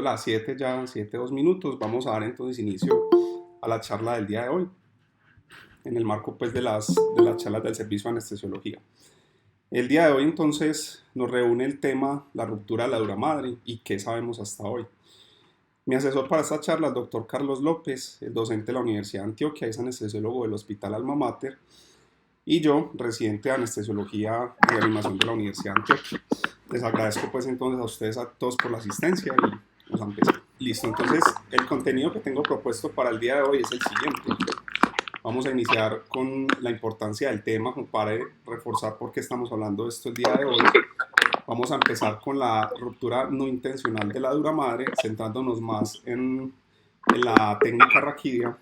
siendo las 7 ya, 7, 2 minutos, vamos a dar entonces inicio a la charla del día de hoy, en el marco pues de las charlas del servicio de anestesiología. El día de hoy entonces nos reúne el tema la ruptura de la dura madre y qué sabemos hasta hoy. Mi asesor para esta charla es el doctor Carlos López, el docente de la Universidad de Antioquia, es anestesiólogo del Hospital Alma Mater, y yo, residente de anestesiología y reanimación de la Universidad de Antioquia. Les agradezco pues entonces a ustedes a todos por la asistencia y vamos a empezar. Listo, entonces el contenido que tengo propuesto para el día de hoy es el siguiente. Vamos a iniciar con la importancia del tema para reforzar por qué estamos hablando de esto el día de hoy. Vamos a empezar con la ruptura no intencional de la dura madre, centrándonos más en la técnica raquidia.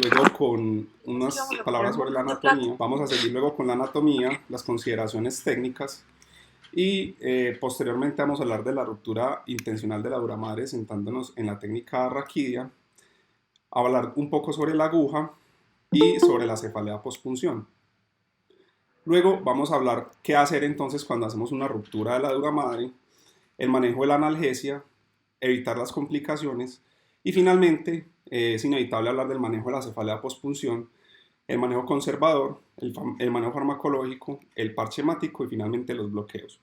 Luego con unas palabras sobre la anatomía. Vamos a seguir luego con la anatomía, las consideraciones técnicas y posteriormente vamos a hablar de la ruptura intencional de la dura madre, centrándonos en la técnica raquidia. Hablar un poco sobre la aguja y sobre la cefalea postpunción. Luego vamos a hablar qué hacer entonces cuando hacemos una ruptura de la dura madre, el manejo de la analgesia, evitar las complicaciones y finalmente es inevitable hablar del manejo de la cefalea postpunción, el manejo conservador, el manejo farmacológico, el parche hemático y finalmente los bloqueos.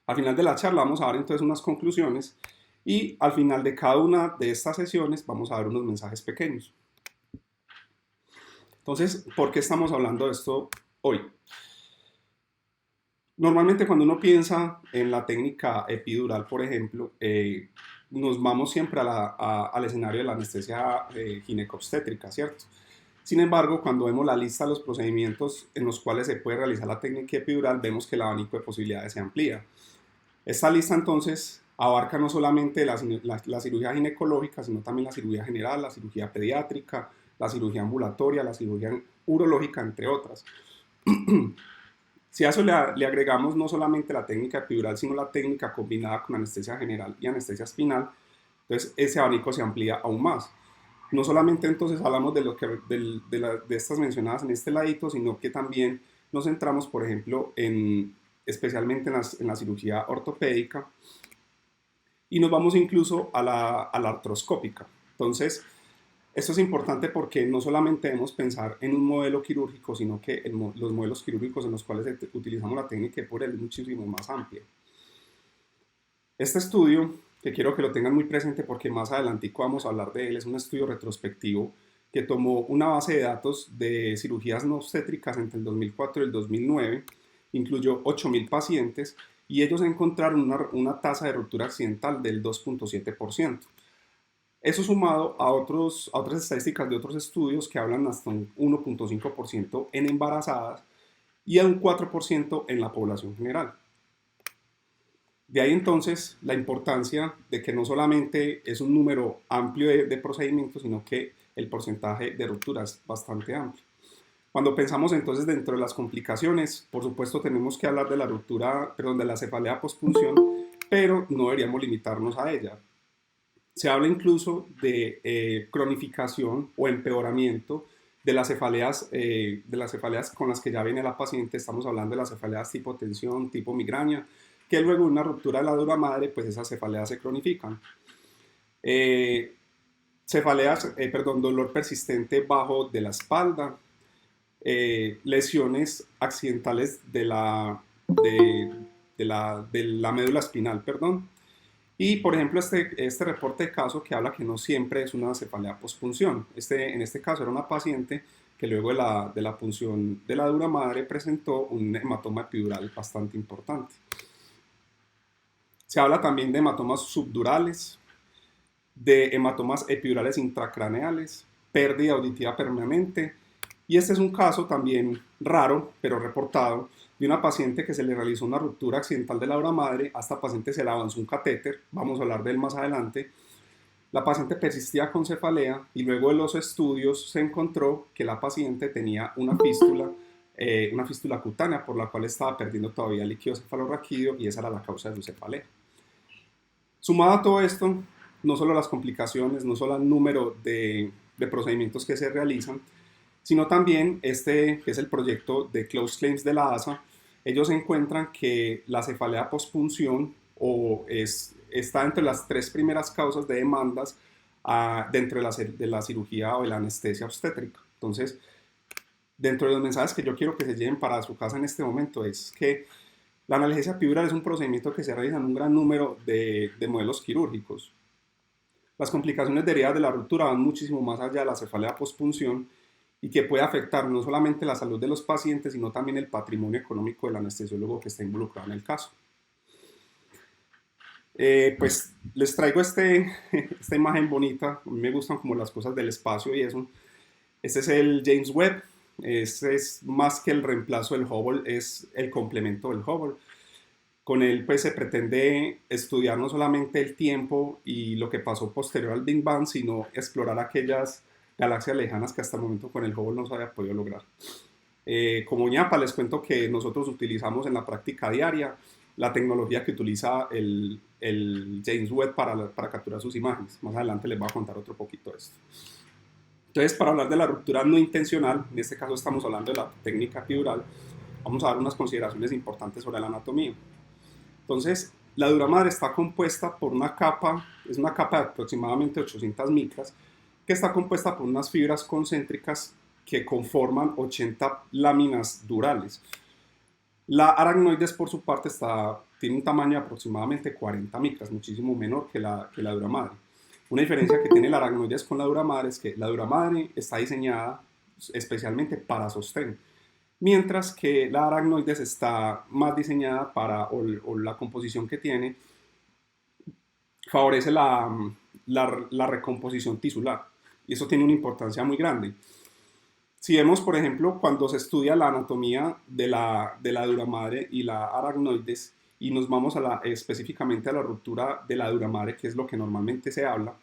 Al final de la charla vamos a dar entonces unas conclusiones y al final de cada una de estas sesiones vamos a dar unos mensajes pequeños. Entonces, ¿por qué estamos hablando de esto hoy? Normalmente cuando uno piensa en la técnica epidural, por ejemplo, nos vamos siempre al escenario de la anestesia ginecobstétrica, ¿cierto? Sin embargo, cuando vemos la lista de los procedimientos en los cuales se puede realizar la técnica epidural, vemos que el abanico de posibilidades se amplía. Esta lista entonces abarca no solamente la cirugía ginecológica, sino también la cirugía general, la cirugía pediátrica, la cirugía ambulatoria, la cirugía urológica, entre otras. Si a eso le agregamos no solamente la técnica epidural, sino la técnica combinada con anestesia general y anestesia espinal, entonces ese abanico se amplía aún más. No solamente entonces hablamos de estas mencionadas en este ladito, sino que también nos centramos, por ejemplo, especialmente en la cirugía ortopédica y nos vamos incluso a la artroscópica. Entonces, esto es importante porque no solamente debemos pensar en un modelo quirúrgico, sino que los modelos quirúrgicos en los cuales utilizamos la técnica epidural es muchísimo más amplia. Este estudio, que quiero que lo tengan muy presente porque más adelante vamos a hablar de él, es un estudio retrospectivo que tomó una base de datos de cirugías no obstétricas entre el 2004 y el 2009, incluyó 8.000 pacientes y ellos encontraron una tasa de ruptura accidental del 2.7%. Eso sumado a otras estadísticas de otros estudios que hablan hasta un 1.5% en embarazadas y a un 4% en la población general. De ahí entonces la importancia de que no solamente es un número amplio de procedimientos, sino que el porcentaje de ruptura es bastante amplio. Cuando pensamos entonces dentro de las complicaciones, por supuesto tenemos que hablar de la ruptura, de la cefalea postpunción, pero no deberíamos limitarnos a ella. Se habla incluso de cronificación o empeoramiento de las cefaleas con las que ya viene la paciente. Estamos hablando de las cefaleas tipo tensión, tipo migraña, que luego de una ruptura de la dura madre, pues esas cefaleas se cronifican. Dolor persistente bajo de la espalda, lesiones accidentales de la médula espinal, Y, por ejemplo, este reporte de caso que habla que no siempre es una cefalea postpunción. En este caso era una paciente que luego de la punción de la dura madre presentó un hematoma epidural bastante importante. Se habla también de hematomas subdurales, de hematomas epidurales intracraneales, pérdida auditiva permanente. Y este es un caso también raro, pero reportado, de una paciente que se le realizó una ruptura accidental de la dura madre. A esta paciente se le avanzó un catéter, vamos a hablar de él más adelante. La paciente persistía con cefalea y luego de los estudios se encontró que la paciente tenía una fístula cutánea por la cual estaba perdiendo todavía líquido cefalorraquídeo y esa era la causa de su cefalea. Sumado a todo esto, no solo las complicaciones, no solo el número de procedimientos que se realizan, sino también que es el proyecto de Close Claims de la ASA. Ellos encuentran que la cefalea postpunción está entre las tres primeras causas de demandas dentro de la cirugía o de la anestesia obstétrica. Entonces, dentro de los mensajes que yo quiero que se lleven para su casa en este momento es que la analgesia epidural es un procedimiento que se realiza en un gran número de modelos quirúrgicos. Las complicaciones derivadas de la ruptura van muchísimo más allá de la cefalea postpunción y que puede afectar no solamente la salud de los pacientes, sino también el patrimonio económico del anestesiólogo que está involucrado en el caso. Pues les traigo esta imagen bonita. A mí me gustan como las cosas del espacio y eso. Este es el James Webb. Este es más que el reemplazo del Hubble, es el complemento del Hubble. Con él pues se pretende estudiar no solamente el tiempo y lo que pasó posterior al Big Bang, sino explorar aquellas galaxias lejanas que hasta el momento con el Hubble no se había podido lograr. Como ñapa les cuento que nosotros utilizamos en la práctica diaria la tecnología que utiliza el James Webb para capturar sus imágenes. Más adelante les voy a contar otro poquito de esto. Entonces, para hablar de la ruptura no intencional, en este caso estamos hablando de la técnica epidural, vamos a dar unas consideraciones importantes sobre la anatomía. Entonces, la dura madre está compuesta por una capa, es una capa de aproximadamente 800 micras, que está compuesta por unas fibras concéntricas que conforman 80 láminas durales. La aracnoides, por su parte, tiene un tamaño de aproximadamente 40 micras, muchísimo menor que la dura madre. Una diferencia que tiene la aracnoides con la dura madre es que la dura madre está diseñada especialmente para sostén, mientras que la aracnoides está más diseñada o la composición que tiene favorece la recomposición tisular, y eso tiene una importancia muy grande. Si vemos, por ejemplo, cuando se estudia la anatomía de la dura madre y la aracnoides, y nos vamos específicamente a la ruptura de la dura madre, que es lo que normalmente se habla,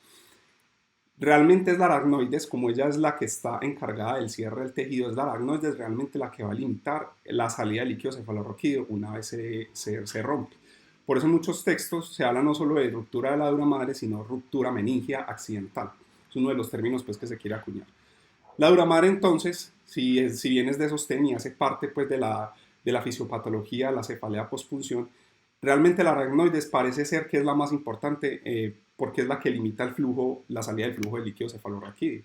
realmente es la aracnoides, como ella es la que está encargada del cierre del tejido, es la aracnoides realmente la que va a limitar la salida del líquido cefalorraquídeo una vez se rompe. Por eso en muchos textos se habla no solo de ruptura de la dura madre, sino ruptura meningia accidental. Es uno de los términos pues, que se quiere acuñar. La dura madre entonces, si bien es de sostén y hace parte pues, de la fisiopatología, la cefalea postpunción, realmente la aracnoides parece ser que es la más importante porque es la que limita el flujo, la salida del flujo de líquido cefalorraquídeo.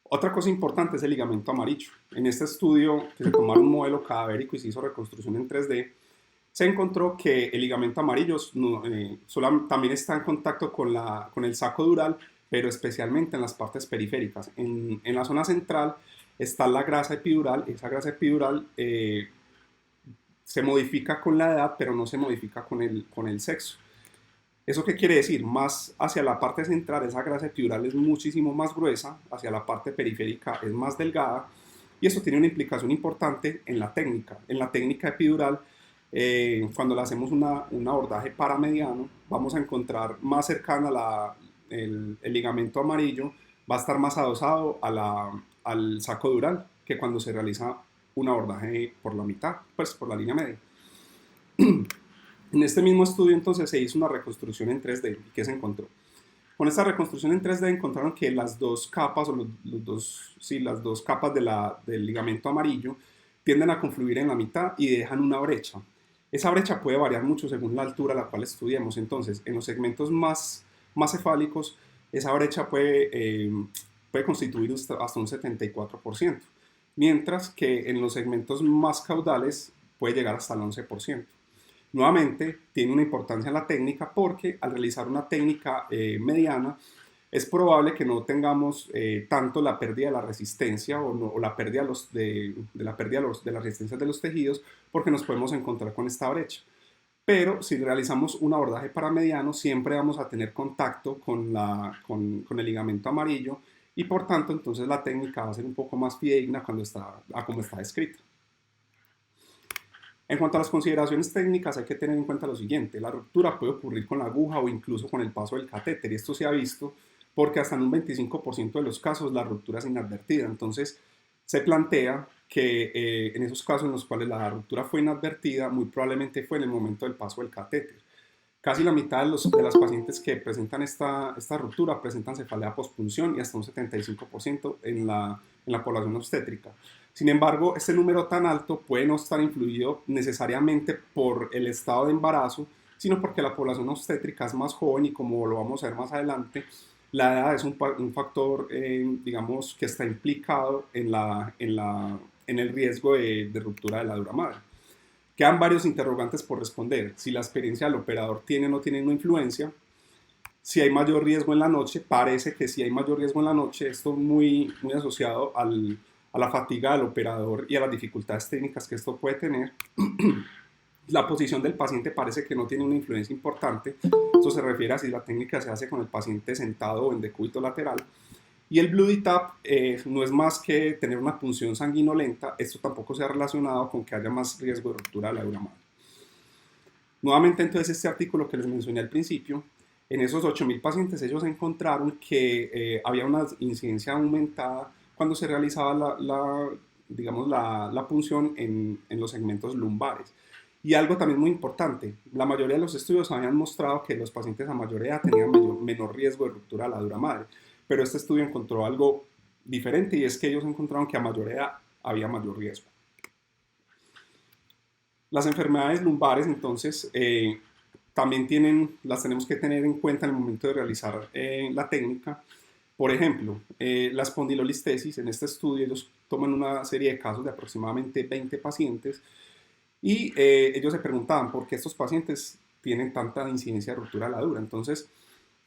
Otra cosa importante es el ligamento amarillo. En este estudio, que se tomaron un modelo cadavérico y se hizo reconstrucción en 3D, se encontró que el ligamento amarillo también está en contacto con el saco dural, pero especialmente en las partes periféricas. En la zona central está la grasa epidural. Esa grasa epidural se modifica con la edad, pero no se modifica con el sexo. ¿Eso qué quiere decir? Más hacia la parte central, esa grasa epidural es muchísimo más gruesa, hacia la parte periférica es más delgada, y eso tiene una implicación importante en la técnica. En la técnica epidural, cuando le hacemos un abordaje paramediano, vamos a encontrar más cercana el ligamento amarillo, va a estar más adosado al saco dural que cuando se realiza un abordaje por la mitad, pues por la línea media. En este mismo estudio entonces se hizo una reconstrucción en 3D. ¿Y qué se encontró? Con esta reconstrucción en 3D encontraron que las dos capas, o las dos capas del ligamento amarillo tienden a confluir en la mitad y dejan una brecha. Esa brecha puede variar mucho según la altura a la cual estudiemos. Entonces, en los segmentos más cefálicos, esa brecha puede constituir hasta un 74%, mientras que en los segmentos más caudales puede llegar hasta el 11%. Nuevamente, tiene una importancia en la técnica porque al realizar una técnica mediana, es probable que no tengamos tanto la pérdida de la resistencia o la pérdida de la resistencia de los tejidos, porque nos podemos encontrar con esta brecha. Pero si realizamos un abordaje paramediano, siempre vamos a tener contacto con el ligamento amarillo, y por tanto entonces la técnica va a ser un poco más fidedigna como está descrita. En cuanto a las consideraciones técnicas, hay que tener en cuenta lo siguiente: la ruptura puede ocurrir con la aguja o incluso con el paso del catéter, y esto se ha visto porque hasta en un 25% de los casos la ruptura es inadvertida. Entonces se plantea que en esos casos en los cuales la ruptura fue inadvertida, muy probablemente fue en el momento del paso del catéter. Casi la mitad de las pacientes que presentan esta ruptura presentan cefalea postpunción, y hasta un 75% en la población obstétrica. Sin embargo, este número tan alto puede no estar influido necesariamente por el estado de embarazo, sino porque la población obstétrica es más joven y como lo vamos a ver más adelante, la edad es un factor, digamos, que está implicado en el riesgo de ruptura de la dura madre. Quedan varios interrogantes por responder. Si la experiencia del operador tiene o no tiene una influencia, si hay mayor riesgo en la noche, parece que si hay mayor riesgo en la noche, esto muy asociado a la fatiga del operador y a las dificultades técnicas que esto puede tener. La posición del paciente parece que no tiene una influencia importante. Esto se refiere a si la técnica se hace con el paciente sentado o en decúbito lateral. Y el Bloody Tap no es más que tener una punción sanguinolenta. Esto tampoco se ha relacionado con que haya más riesgo de ruptura de la dura madre. Nuevamente, entonces, este artículo que les mencioné al principio, en esos 8.000 pacientes ellos encontraron que había una incidencia aumentada cuando se realizaba digamos, la punción en los segmentos lumbares. Y algo también muy importante, la mayoría de los estudios habían mostrado que los pacientes a mayor edad tenían menor riesgo de ruptura de la dura madre, pero este estudio encontró algo diferente y es que ellos encontraron que a mayor edad había mayor riesgo. Las enfermedades lumbares, entonces, también las tenemos que tener en cuenta en el momento de realizar la técnica. Por ejemplo, la espondilolistesis, en este estudio ellos toman una serie de casos de aproximadamente 20 pacientes y ellos se preguntaban por qué estos pacientes tienen tanta incidencia de ruptura de la dura. Entonces,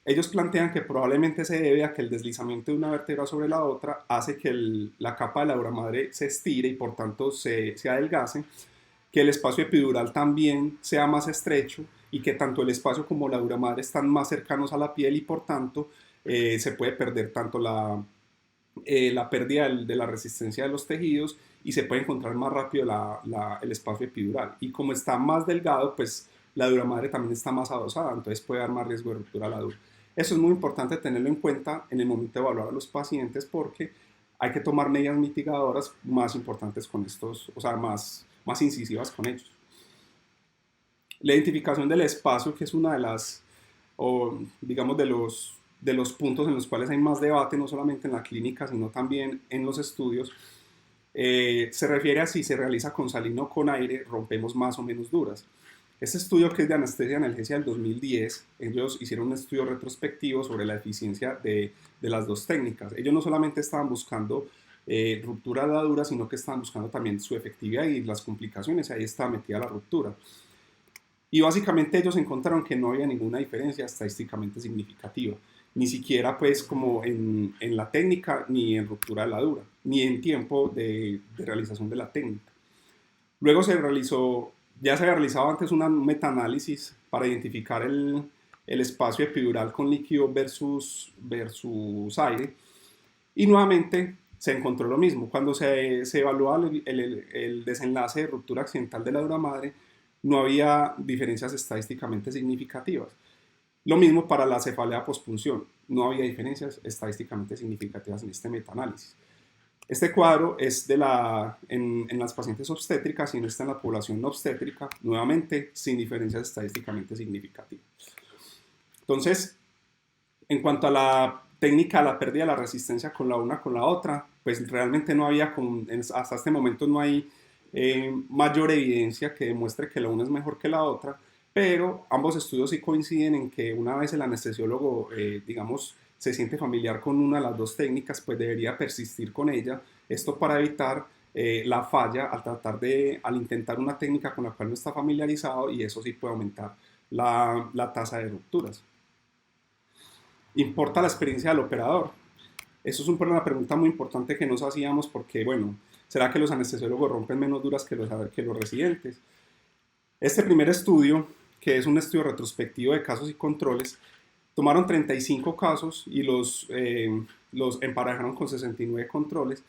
ellos plantean que probablemente se debe a que el deslizamiento de una vértebra sobre la otra hace que la capa de la dura madre se estire y por tanto se adelgace, que el espacio epidural también sea más estrecho y que tanto el espacio como la dura madre están más cercanos a la piel y por tanto se puede perder tanto la pérdida de la resistencia de los tejidos y se puede encontrar más rápido el espacio epidural. Y como está más delgado, pues la dura madre también está más adosada, entonces puede dar más riesgo de ruptura a la dura. Eso es muy importante tenerlo en cuenta en el momento de evaluar a los pacientes porque hay que tomar medidas mitigadoras más importantes con estos, o sea, más incisivas con ellos. La identificación del espacio, que es una de las, o digamos, de los puntos en los cuales hay más debate, no solamente en la clínica, sino también en los estudios, se refiere a si se realiza con salina o con aire, rompemos más o menos duras. Este estudio, que es de anestesia y analgesia del 2010, ellos hicieron un estudio retrospectivo sobre la eficiencia de las dos técnicas. Ellos no solamente estaban buscando ruptura de la dura, sino que estaban buscando también su efectividad y las complicaciones, y ahí estaba metida la ruptura. Y básicamente ellos encontraron que no había ninguna diferencia estadísticamente significativa, ni siquiera pues como en la técnica, ni en ruptura de la dura, ni en tiempo de realización de la técnica. Luego ya se había realizado antes un metaanálisis para identificar el espacio epidural con líquido versus aire, y nuevamente se encontró lo mismo. Cuando se evaluaba el desenlace de ruptura accidental de la dura madre, no había diferencias estadísticamente significativas. Lo mismo para la cefalea pospunción, no había diferencias estadísticamente significativas en este metaanálisis. Este cuadro es en las pacientes obstétricas y no está en la población no obstétrica, nuevamente sin diferencias estadísticamente significativas. Entonces, en cuanto a la técnica, la pérdida de la resistencia con la una con la otra, pues realmente no había, hasta este momento no hay mayor evidencia que demuestre que la una es mejor que la otra, pero ambos estudios sí coinciden en que una vez el anestesiólogo, digamos, se siente familiar con una de las dos técnicas, pues debería persistir con ella, esto para evitar la falla al intentar una técnica con la cual no está familiarizado, y eso sí puede aumentar la tasa de rupturas. ¿Importa la experiencia del operador? Eso es una pregunta muy importante que nos hacíamos porque, bueno, ¿será que los anestesiólogos rompen menos duras que los residentes? Este primer estudio, que es un estudio retrospectivo de casos y controles, tomaron 35 casos y los emparejaron con 69 controles,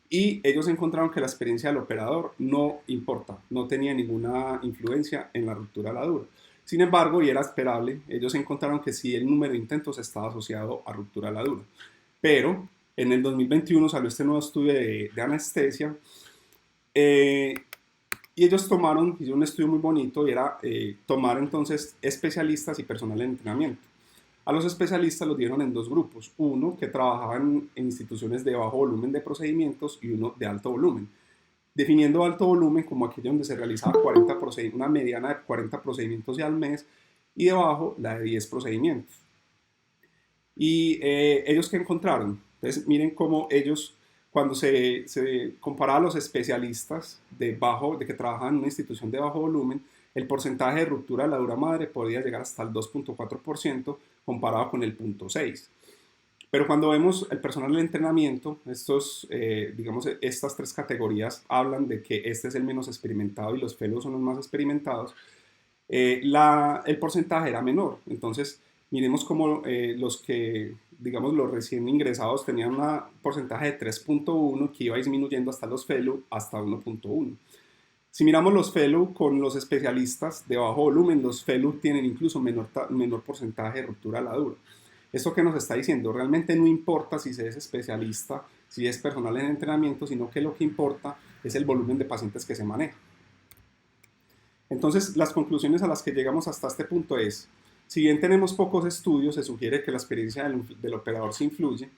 y ellos encontraron que la experiencia del operador no importa, no tenía ninguna influencia en la ruptura de la dura. Sin embargo, y era esperable, ellos encontraron que sí el número de intentos estaba asociado a ruptura de la dura. Pero en el 2021 salió este nuevo estudio de anestesia, y ellos hicieron un estudio muy bonito, y era tomar entonces especialistas y personal de entrenamiento. A los especialistas los dieron en dos grupos, uno que trabajaba en instituciones de bajo volumen de procedimientos y uno de alto volumen. definiendo alto volumen como aquello donde se realizaba 40 una mediana de 40 procedimientos al mes, y debajo la de 10 procedimientos. ¿Y ellos qué encontraron? Entonces miren cómo ellos, cuando se comparaba a los especialistas de que trabajaban en una institución de bajo volumen, el porcentaje de ruptura de la dura madre podía llegar hasta el 2.4% comparado con el 0.6%. Pero cuando vemos el personal de entrenamiento, digamos, estas tres categorías hablan de que este es el menos experimentado y los fellows son los más experimentados. El porcentaje era menor. Entonces, miremos cómo los que, digamos, los recién ingresados tenían un porcentaje de 3.1 que iba disminuyendo hasta los fellow hasta 1.1. Si miramos los fellow con los especialistas de bajo volumen, los fellow tienen incluso menor porcentaje de ruptura de la dura. ¿Esto qué nos está diciendo? Realmente no importa si se es especialista, si es personal en entrenamiento, sino que lo que importa es el volumen de pacientes que se maneja. Entonces, las conclusiones a las que llegamos hasta este punto es, si bien tenemos pocos estudios, se sugiere que la experiencia del operador sí influye.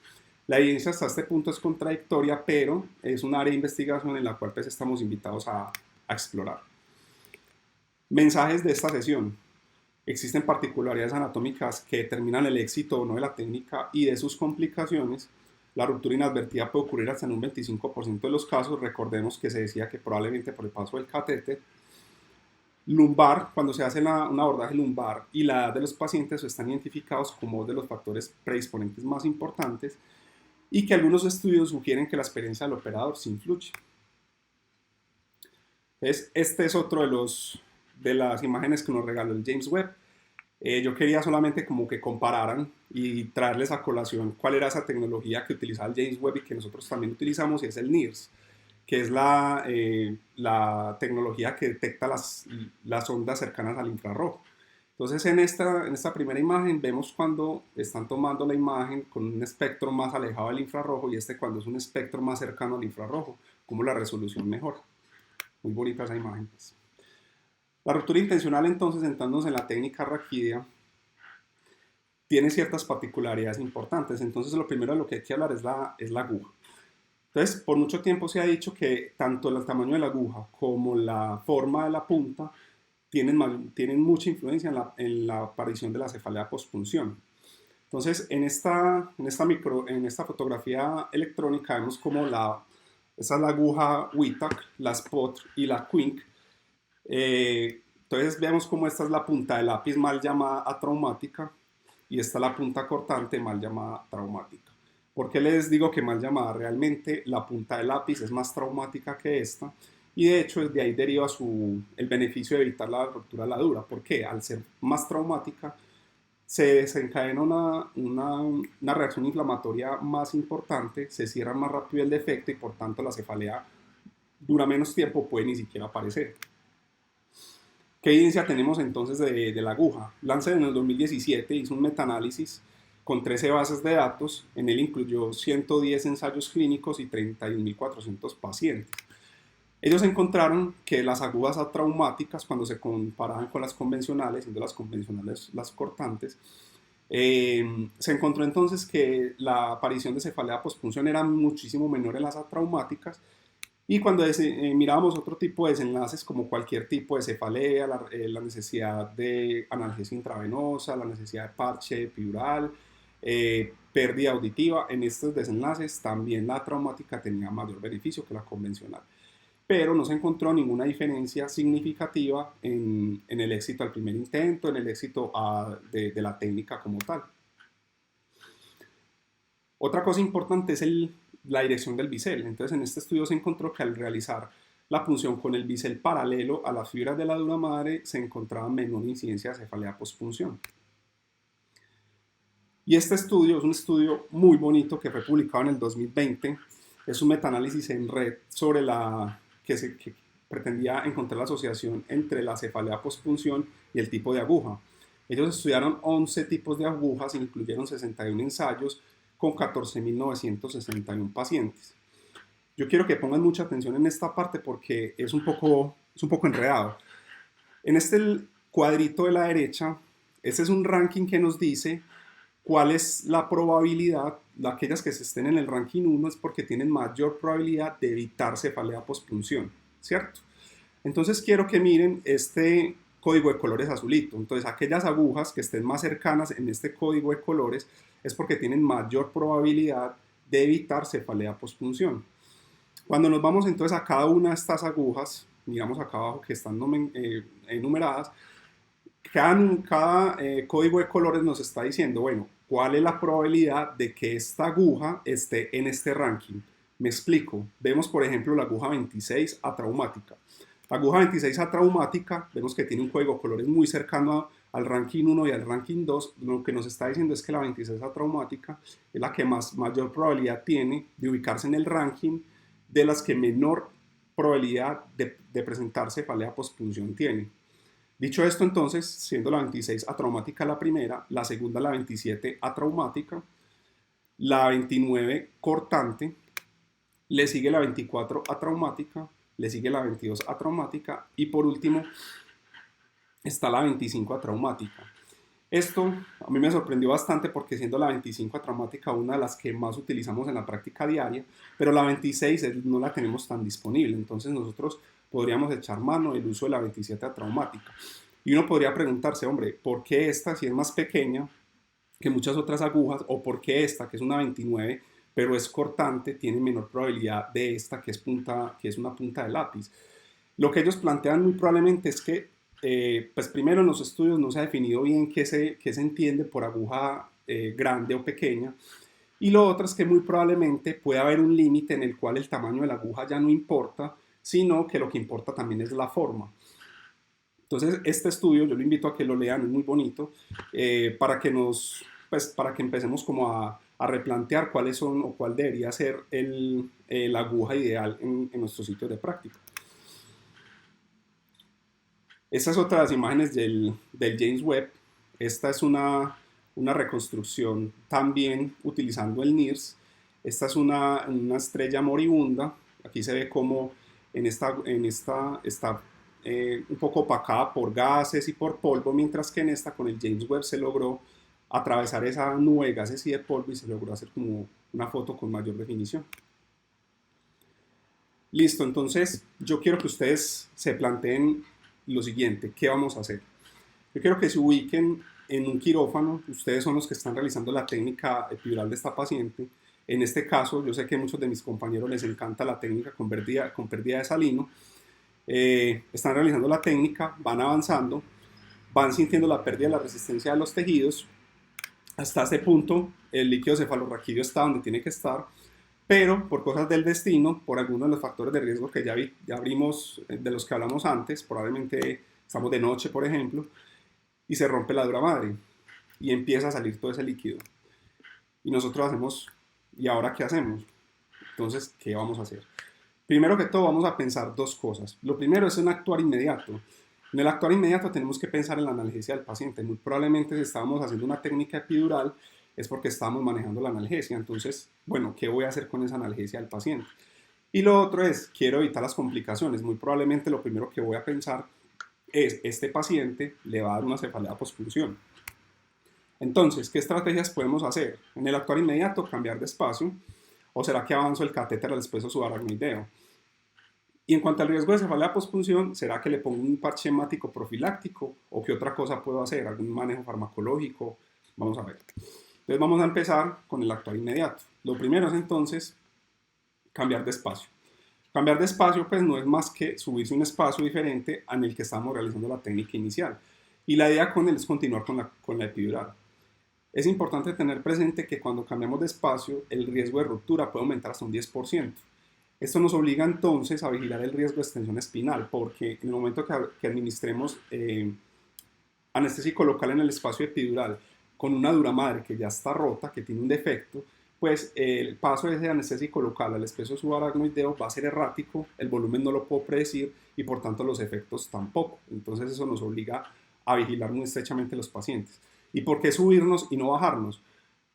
La evidencia hasta este punto es contradictoria, pero es un área de investigación en la cual pues, estamos invitados a explorar. Mensajes de esta sesión. Existen particularidades anatómicas que determinan el éxito o no de la técnica y de sus complicaciones. La ruptura inadvertida puede ocurrir hasta en un 25% de los casos. Recordemos que se decía que probablemente por el paso del catéter. Lumbar, cuando se hace un abordaje lumbar y la edad de los pacientes están identificados como uno de los factores predisponentes más importantes y que algunos estudios sugieren que la experiencia del operador sí influye. Entonces, este es otro de las imágenes que nos regaló el James Webb. Yo quería solamente como que compararan y traerles a colación cuál era esa tecnología que utilizaba el James Webb y que nosotros también utilizamos, y es el NIRS, que es la tecnología que detecta las ondas cercanas al infrarrojo. Entonces en esta primera imagen vemos cuando están tomando la imagen con un espectro más alejado del infrarrojo y cuando es un espectro más cercano al infrarrojo, cómo la resolución mejora. Muy bonita esa imagen, pues. La ruptura intencional, entonces, centrándonos en la técnica raquídea, tiene ciertas particularidades importantes. Entonces, lo primero de lo que hay que hablar es la aguja. Entonces, por mucho tiempo se ha dicho que tanto el tamaño de la aguja como la forma de la punta tienen mucha influencia en la aparición de la cefalea postpunción. Entonces, en esta fotografía electrónica vemos como esa es la aguja Whittack, la Spot y la Quink. Entonces vemos como esta es la punta de lápiz mal llamada atraumática y esta es la punta cortante mal llamada traumática. ¿Por qué les digo que mal llamada? Realmente la punta de lápiz es más traumática que esta y de hecho de ahí deriva el beneficio de evitar la ruptura de la dura. ¿Por qué? Al ser más traumática se desencadena una reacción inflamatoria más importante, se cierra más rápido el defecto y por tanto la cefalea dura menos tiempo, puede ni siquiera aparecer. ¿Qué evidencia tenemos entonces de la aguja? Lancet en el 2017 hizo un metaanálisis con 13 bases de datos. En él incluyó 110 ensayos clínicos y 31.400 pacientes. Ellos encontraron que las agujas atraumáticas, cuando se comparaban con las convencionales, siendo las convencionales las cortantes, se encontró entonces que la aparición de cefalea postpunción era muchísimo menor en las atraumáticas. Y cuando mirábamos otro tipo de desenlaces, como cualquier tipo de cefalea, la necesidad de analgesia intravenosa, la necesidad de parche epidural, pérdida auditiva, en estos desenlaces también la traumática tenía mayor beneficio que la convencional. Pero no se encontró ninguna diferencia significativa en el éxito al primer intento, en el éxito de la técnica como tal. Otra cosa importante es la dirección del bisel. Entonces en este estudio se encontró que al realizar la punción con el bisel paralelo a las fibras de la dura madre se encontraba menor incidencia de cefalea postpunción. Y este estudio es un estudio muy bonito que fue publicado en el 2020. Es un metaanálisis en red sobre que pretendía encontrar la asociación entre la cefalea postpunción y el tipo de aguja. Ellos estudiaron 11 tipos de agujas e incluyeron 61 ensayos con 14.961 pacientes. Yo quiero que pongan mucha atención en esta parte porque es un poco enredado. En este cuadrito de la derecha, este es un ranking que nos dice cuál es la probabilidad aquellas que se estén en el ranking 1 es porque tienen mayor probabilidad de evitar cefalea postpunción, ¿cierto? Entonces quiero que miren este código de colores azulito. Entonces aquellas agujas que estén más cercanas en este código de colores es porque tienen mayor probabilidad de evitar cefalea postpunción. Cuando nos vamos entonces a cada una de estas agujas, miramos acá abajo que están enumeradas, cada código de colores nos está diciendo, bueno, cuál es la probabilidad de que esta aguja esté en este ranking. Me explico. Vemos, por ejemplo, la aguja 26 atraumática. La aguja 26 atraumática, vemos que tiene un código de colores muy cercano al ranking 1 y al ranking 2. Lo que nos está diciendo es que la 26 atraumática es la que mayor probabilidad tiene de ubicarse en el ranking de las que menor probabilidad de presentar cefalea postpunción tiene. Dicho esto, entonces, siendo la 26 atraumática la primera, la segunda la 27 atraumática, la 29 cortante, le sigue la 24 atraumática, le sigue la 22 atraumática y por último está la 25 atraumática. Esto a mí me sorprendió bastante porque siendo la 25 atraumática una de las que más utilizamos en la práctica diaria, pero la 26 no la tenemos tan disponible, entonces nosotros podríamos echar mano del uso de la 27 atraumática. Y uno podría preguntarse, hombre, ¿por qué esta si es más pequeña que muchas otras agujas o por qué esta que es una 29 pero es cortante tiene menor probabilidad de esta que es una punta de lápiz? Lo que ellos plantean muy probablemente es que pues primero en los estudios no se ha definido bien qué se entiende por aguja grande o pequeña, y lo otro es que muy probablemente puede haber un límite en el cual el tamaño de la aguja ya no importa, sino que lo que importa también es la forma. Entonces este estudio yo lo invito a que lo lean, es muy bonito, para que empecemos como a replantear cuáles son o cuál debería ser la aguja ideal en nuestros sitios de práctica. Esta es otra de las imágenes del James Webb. Esta es una reconstrucción también utilizando el NIRS. Esta es una estrella moribunda. Aquí se ve como está un poco opacada por gases y por polvo, mientras que en esta con el James Webb se logró atravesar esa nube de gases y de polvo y se logró hacer como una foto con mayor definición. Listo, entonces yo quiero que ustedes se planteen lo siguiente, ¿qué vamos a hacer? Yo quiero que se ubiquen en un quirófano, ustedes son los que están realizando la técnica epidural de esta paciente. En este caso, yo sé que a muchos de mis compañeros les encanta la técnica con pérdida de salino. Están realizando la técnica, van avanzando, van sintiendo la pérdida de la resistencia de los tejidos. Hasta este punto, el líquido cefalorraquídeo está donde tiene que estar, pero por cosas del destino, por algunos de los factores de riesgo que ya vimos, de los que hablamos antes, probablemente estamos de noche, por ejemplo, y se rompe la dura madre y empieza a salir todo ese líquido. Y nosotros hacemos, ¿y ahora qué hacemos? Entonces, ¿qué vamos a hacer? Primero que todo, vamos a pensar dos cosas. Lo primero es un actuar inmediato. En el actuar inmediato tenemos que pensar en la analgesia del paciente. Muy probablemente si estábamos haciendo una técnica epidural es porque estábamos manejando la analgesia. Entonces, bueno, ¿qué voy a hacer con esa analgesia del paciente? Y lo otro es, quiero evitar las complicaciones. Muy probablemente lo primero que voy a pensar es, este paciente le va a dar una cefalea postpunción. Entonces, ¿qué estrategias podemos hacer? En el actuar inmediato, cambiar de espacio. ¿O será que avanzo el catéter al espeso subaracnoideo? Y en cuanto al riesgo de cefalea postpunción, ¿será que le pongo un parche hemático profiláctico? ¿O qué otra cosa puedo hacer? ¿Algún manejo farmacológico? Vamos a ver. Entonces vamos a empezar con el actuar inmediato. Lo primero es entonces cambiar de espacio. Cambiar de espacio pues no es más que subirse un espacio diferente en el que estamos realizando la técnica inicial. Y la idea con él es continuar con la epidural. Es importante tener presente que cuando cambiamos de espacio, el riesgo de ruptura puede aumentar hasta un 10%. Esto nos obliga entonces a vigilar el riesgo de extensión espinal, porque en el momento que administremos anestésico local en el espacio epidural con una dura madre que ya está rota, que tiene un defecto, pues el paso de ese anestésico local al espeso subaracnoideo va a ser errático, el volumen no lo puedo predecir y por tanto los efectos tampoco. Entonces eso nos obliga a vigilar muy estrechamente los pacientes. ¿Y por qué subirnos y no bajarnos?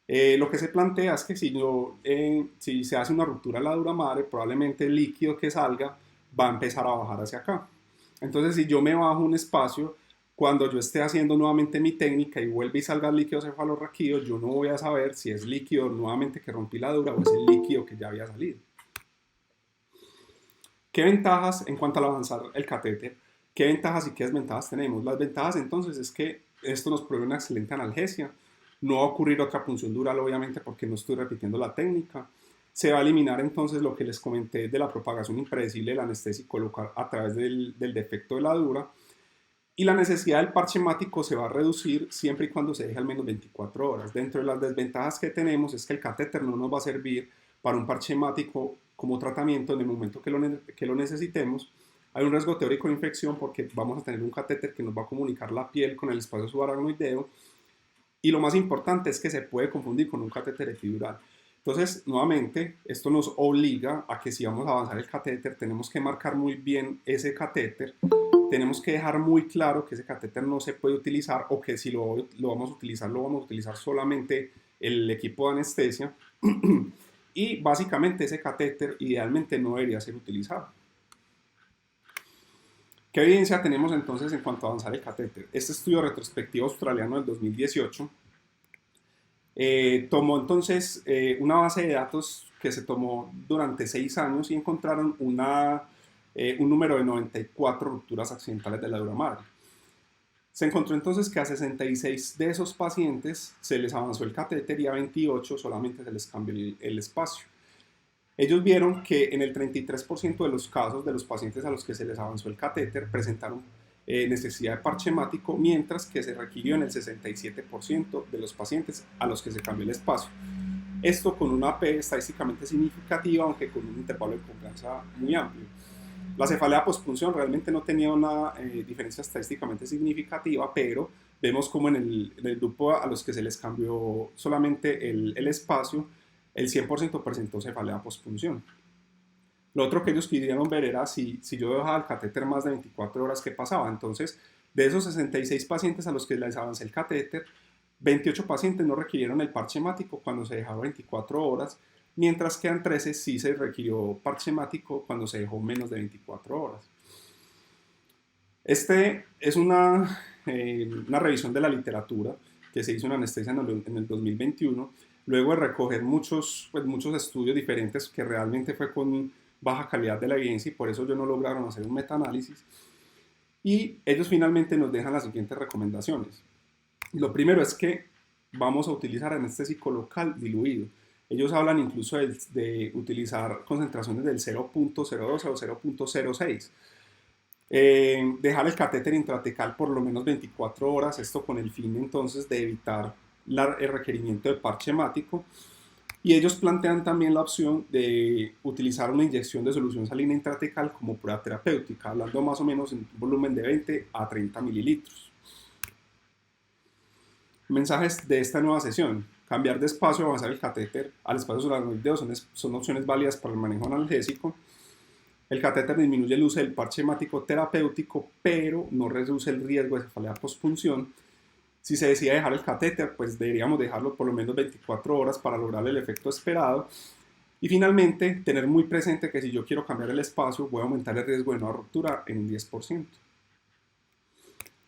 Lo que se plantea es que si se hace una ruptura en la dura madre, probablemente el líquido que salga va a empezar a bajar hacia acá. Entonces, si yo me bajo un espacio, cuando yo esté haciendo nuevamente mi técnica y vuelve y salga el líquido cefalorraquídeo, yo no voy a saber si es líquido nuevamente que rompí la dura o es el líquido que ya había salido. ¿Qué ventajas en cuanto al avanzar el catéter? ¿Qué ventajas y qué desventajas tenemos? Las ventajas entonces es que esto nos provee una excelente analgesia. No va a ocurrir otra punción dural obviamente porque no estoy repitiendo la técnica. Se va a eliminar entonces lo que les comenté de la propagación impredecible del anestésico local a través del defecto de la dura. Y la necesidad del parche hemático se va a reducir siempre y cuando se deje al menos 24 horas. Dentro de las desventajas que tenemos es que el catéter no nos va a servir para un parche hemático como tratamiento en el momento que lo necesitemos. Hay un riesgo teórico de infección porque vamos a tener un catéter que nos va a comunicar la piel con el espacio subaracnoideo. Y lo más importante es que se puede confundir con un catéter epidural. Entonces, nuevamente, esto nos obliga a que si vamos a avanzar el catéter, tenemos que marcar muy bien ese catéter. Tenemos que dejar muy claro que ese catéter no se puede utilizar o que si lo vamos a utilizar solamente el equipo de anestesia. Y básicamente ese catéter idealmente no debería ser utilizado. ¿Qué evidencia tenemos entonces en cuanto a avanzar el catéter? Este estudio retrospectivo australiano del 2018 tomó entonces una base de datos que se tomó durante 6 años y encontraron un número de 94 rupturas accidentales de la dura madre. Se encontró entonces que a 66 de esos pacientes se les avanzó el catéter y a 28 solamente se les cambió el espacio. Ellos vieron que en el 33% de los casos de los pacientes a los que se les avanzó el catéter presentaron necesidad de parche hemático, mientras que se requirió en el 67% de los pacientes a los que se cambió el espacio. Esto con una P estadísticamente significativa, aunque con un intervalo de confianza muy amplio. La cefalea postpunción realmente no tenía una diferencia estadísticamente significativa, pero vemos como en el grupo a los que se les cambió solamente el espacio, el 100% presentó cefalea postpunción. Lo otro que ellos querían ver era si yo dejaba el catéter más de 24 horas, ¿qué pasaba? Entonces, de esos 66 pacientes a los que les avancé el catéter, 28 pacientes no requirieron el parche hemático cuando se dejaba 24 horas, mientras que en 13 sí se requirió parche hemático cuando se dejó menos de 24 horas. Este es una revisión de la literatura que se hizo en anestesia en el 2021, luego de recoger muchos estudios diferentes que realmente fue con baja calidad de la evidencia y por eso ellos no lograron hacer un metaanálisis. Y ellos finalmente nos dejan las siguientes recomendaciones. Lo primero es que vamos a utilizar anestésico local diluido. Ellos hablan incluso de utilizar concentraciones del 0.02 o 0.06. Dejar el catéter intratecal por lo menos 24 horas, esto con el fin entonces de evitar el requerimiento de parche hemático. Y ellos plantean también la opción de utilizar una inyección de solución salina intratecal como prueba terapéutica, hablando más o menos en un volumen de 20 a 30 mililitros. Mensajes de esta nueva sesión. Cambiar de espacio o avanzar el catéter al espacio subaracnoideo son opciones válidas para el manejo analgésico. El catéter disminuye el uso del parche hemático terapéutico, pero no reduce el riesgo de cefalea postpunción. Si se decide dejar el catéter, pues deberíamos dejarlo por lo menos 24 horas para lograr el efecto esperado. Y finalmente, tener muy presente que si yo quiero cambiar el espacio, voy a aumentar el riesgo de nueva ruptura en un 10%.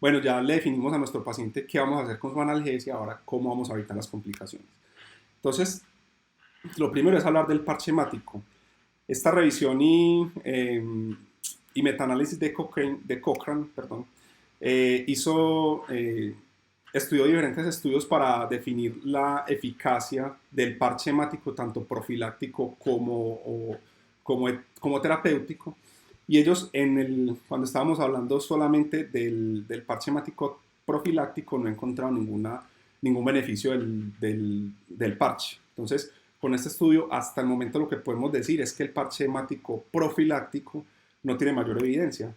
Bueno, ya le definimos a nuestro paciente qué vamos a hacer con su analgesia, ahora cómo vamos a evitar las complicaciones. Entonces, lo primero es hablar del parche hemático. Esta revisión y metaanálisis de Cochrane, estudió diferentes estudios para definir la eficacia del parche hemático, tanto profiláctico como terapéutico. Y ellos, cuando estábamos hablando solamente del parche hemático profiláctico, no encontraron ningún beneficio del parche. Entonces, con este estudio, hasta el momento lo que podemos decir es que el parche hemático profiláctico no tiene mayor evidencia.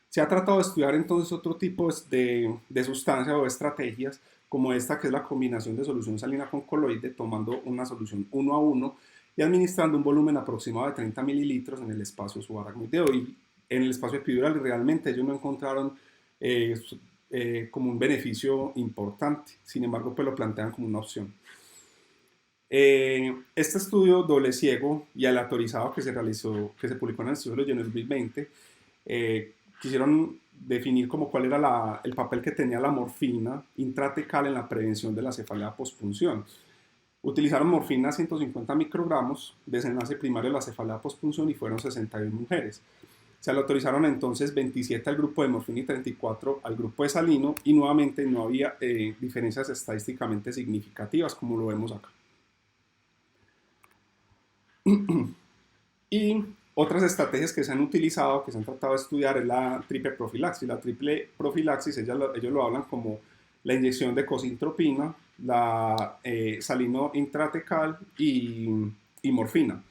Se ha tratado de estudiar entonces otro tipo de sustancias o estrategias, como esta que es la combinación de solución salina con coloide, tomando una solución 1 a 1 y administrando un volumen aproximado de 30 mililitros en el espacio subaracnoideo. Y en el espacio epidural realmente ellos no encontraron como un beneficio importante, sin embargo pues lo plantean como una opción. Este estudio doble ciego y aleatorizado que se publicó en el estudio en el 2020, quisieron definir como cuál era el papel que tenía la morfina intratecal en la prevención de la cefalea pospunción. Utilizaron morfina 150 microgramos, desenlace primario de la cefalea pospunción, y fueron 61 mujeres. Se le autorizaron entonces 27 al grupo de morfina y 34 al grupo de salino, y nuevamente no había diferencias estadísticamente significativas como lo vemos acá. Y otras estrategias que se han utilizado, que se han tratado de estudiar, es la triple profilaxis. La triple profilaxis, ellos lo hablan como la inyección de cosintropina, la salino intratecal y morfina.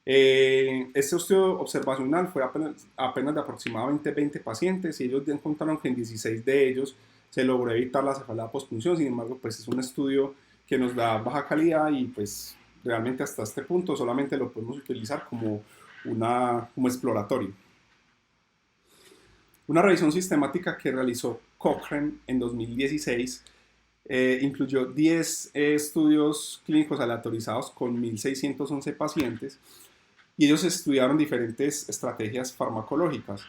Este estudio observacional fue apenas de aproximadamente 20 pacientes, y ellos encontraron que en 16 de ellos se logró evitar la cefalea pospunción. Sin embargo, pues es un estudio que nos da baja calidad, y pues realmente hasta este punto solamente lo podemos utilizar como exploratorio. Una revisión sistemática que realizó Cochrane en 2016 incluyó 10 estudios clínicos aleatorizados con 1.611 pacientes, y ellos estudiaron diferentes estrategias farmacológicas: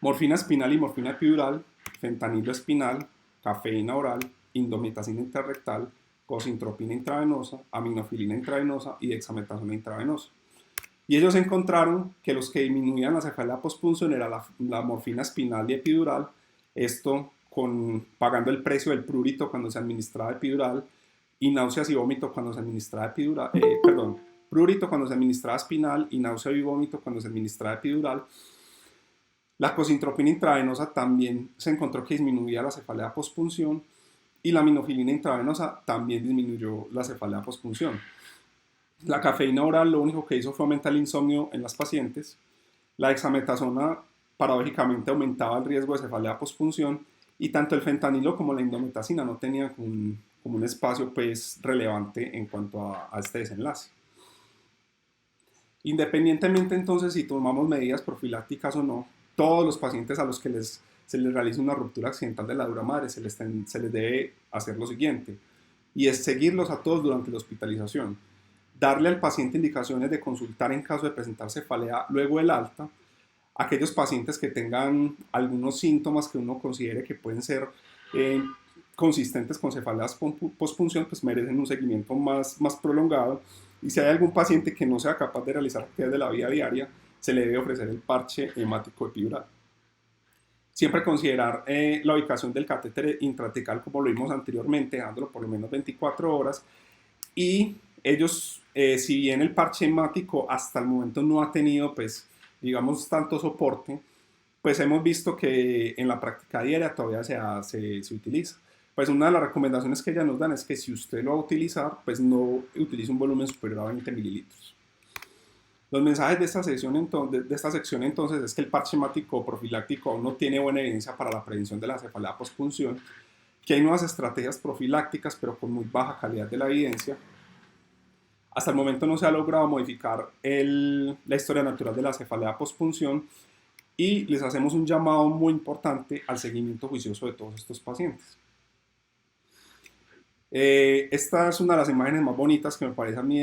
morfina espinal y morfina epidural, fentanilo espinal, cafeína oral, indometacina intrarrectal, cosintropina intravenosa, aminofilina intravenosa y dexametasona intravenosa. Y ellos encontraron que los que disminuían la cefalea pospunción era la morfina espinal y epidural, esto pagando el precio del prurito cuando se administraba epidural, y náuseas y vómito cuando se administraba epidural, prurito cuando se administraba espinal y náusea y vómito cuando se administraba epidural. La cosintropina intravenosa también se encontró que disminuía la cefalea pospunción, y la aminofilina intravenosa también disminuyó la cefalea pospunción. La cafeína oral lo único que hizo fue aumentar el insomnio en las pacientes. La dexametasona paradójicamente aumentaba el riesgo de cefalea pospunción, y tanto el fentanilo como la indometacina no tenían como un espacio pues relevante en cuanto a este desenlace. Independientemente entonces si tomamos medidas profilácticas o no, todos los pacientes a los que se les realiza una ruptura accidental de la dura madre se les debe hacer lo siguiente, y es seguirlos a todos durante la hospitalización, darle al paciente indicaciones de consultar en caso de presentar cefalea luego del alta. Aquellos pacientes que tengan algunos síntomas que uno considere que pueden ser consistentes con cefaleas pospunción, pues merecen un seguimiento más prolongado. Y si hay algún paciente que no sea capaz de realizar actividades de la vida diaria, se le debe ofrecer el parche hemático epidural. Siempre considerar la ubicación del catéter intratecal, como lo vimos anteriormente, dejándolo por lo menos 24 horas. Y ellos, si bien el parche hemático hasta el momento no ha tenido, pues, digamos, tanto soporte, pues hemos visto que en la práctica diaria todavía se utiliza. Pues una de las recomendaciones que ellas nos dan es que si usted lo va a utilizar, pues no utilice un volumen superior a 20 mililitros. Los mensajes de esta sección entonces es que el parche hemático profiláctico aún no tiene buena evidencia para la prevención de la cefalea pospunción, que hay nuevas estrategias profilácticas pero con muy baja calidad de la evidencia. Hasta el momento no se ha logrado modificar la historia natural de la cefalea pospunción, y les hacemos un llamado muy importante al seguimiento juicioso de todos estos pacientes. Esta es una de las imágenes más bonitas que me parece a mí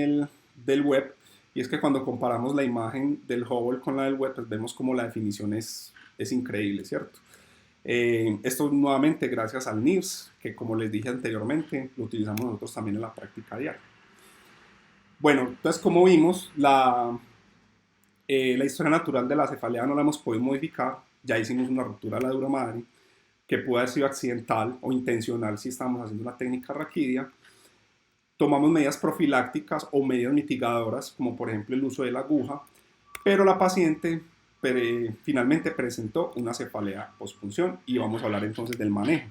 del web, y es que cuando comparamos la imagen del Hubble con la del web, pues vemos como la definición es increíble, ¿cierto? Esto nuevamente gracias al NIRS, que como les dije anteriormente, lo utilizamos nosotros también en la práctica diaria. Bueno, entonces como vimos, la historia natural de la cefalea no la hemos podido modificar. Ya hicimos una ruptura de la dura madre, que puede haber sido accidental o intencional si estamos haciendo una técnica raquidia. Tomamos medidas profilácticas o medidas mitigadoras, como por ejemplo el uso de la aguja, pero la paciente finalmente presentó una cefalea pospunción, y vamos a hablar entonces del manejo.